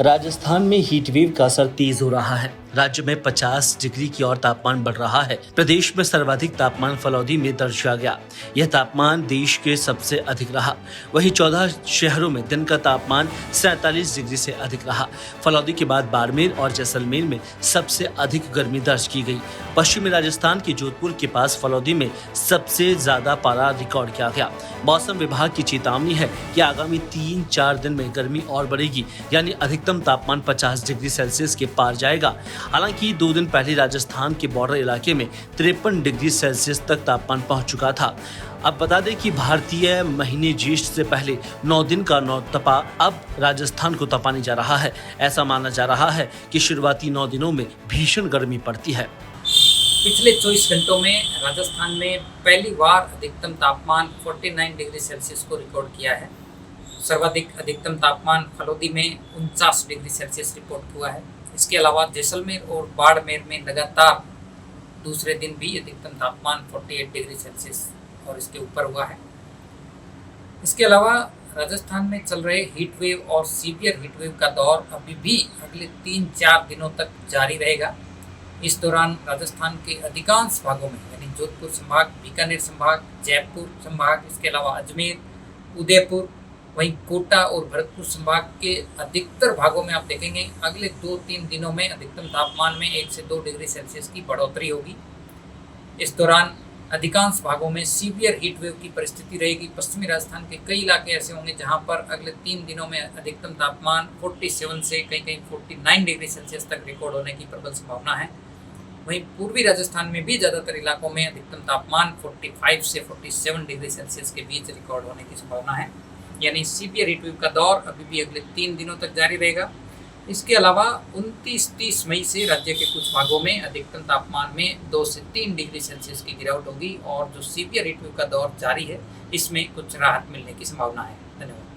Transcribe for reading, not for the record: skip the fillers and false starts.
राजस्थान में heat wave का असर तेज हो रहा है। राज्य में 50 डिग्री की ओर तापमान बढ़ रहा है। प्रदेश में सर्वाधिक तापमान फलौदी में दर्ज किया गया। यह तापमान देश के सबसे अधिक रहा। वहीं 14 शहरों में दिन का तापमान 47 डिग्री से अधिक रहा। फलौदी के बाद बाड़मेर और जैसलमेर में सबसे अधिक गर्मी दर्ज की गई। पश्चिमी राजस्थान के जोधपुर के पास फलौदी में सबसे ज्यादा पारा रिकॉर्ड किया गया। मौसम विभाग की चेतावनी है कि आगामी 3-4 दिन में गर्मी और बढ़ेगी, यानी अधिकतम तापमान 50 डिग्री सेल्सियस के पार जाएगा। हालांकि 2 दिन पहले राजस्थान के बॉर्डर इलाके में 53 डिग्री सेल्सियस तक तापमान पहुंच चुका था। अब बता दें कि भारतीय महीने ज्येष्ठ से पहले 9 दिन का नौतपा अब राजस्थान को तपाने जा रहा है। ऐसा माना जा रहा है कि शुरुआती 9 दिनों में भीषण गर्मी पड़ती है। पिछले 24 घंटों में राजस्थान में पहली बार अधिकतम तापमान 49 डिग्री सेल्सियस को रिकॉर्ड किया है। सर्वाधिक अधिकतम तापमान फलौदी में 49 डिग्री सेल्सियस रिपोर्ट हुआ है। इसके अलावा जैसलमेर और बाड़मेर में लगातार दूसरे दिन भी अधिकतम तापमान 48 डिग्री सेल्सियस और इसके ऊपर हुआ है। इसके अलावा राजस्थान में चल रहे हीट वेव और सीवियर हीट वेव का दौर अभी भी अगले 3-4 दिनों तक जारी रहेगा। इस दौरान राजस्थान के अधिकांश भागों में यानी जोधपुर संभाग, बीकानेर संभाग, जयपुर संभाग, इसके अलावा अजमेर, उदयपुर, वहीं कोटा और भरतपुर संभाग के अधिकतर भागों में आप देखेंगे अगले 2-3 दिनों में अधिकतम तापमान में 1 से 2 डिग्री सेल्सियस की बढ़ोतरी होगी। इस दौरान अधिकांश भागों में सीवियर हीट वेव की परिस्थिति रहेगी। पश्चिमी राजस्थान के कई इलाके ऐसे होंगे जहां पर अगले 3 दिनों में अधिकतम तापमान 47 से कहीं 49 डिग्री सेल्सियस तक रिकॉर्ड होने की प्रबल संभावना है। वहीं पूर्वी राजस्थान में भी ज़्यादातर इलाकों में अधिकतम तापमान 45 से 47 डिग्री सेल्सियस के बीच रिकॉर्ड होने की संभावना है। यानी सीवियर हीट वेव का दौर अभी भी अगले 3 दिनों तक जारी रहेगा। इसके अलावा 29-30 मई से राज्य के कुछ भागों में अधिकतम तापमान में 2 से 3 डिग्री सेल्सियस की गिरावट होगी और जो सीवियर हीट वेव का दौर जारी है इसमें कुछ राहत मिलने की संभावना है। धन्यवाद।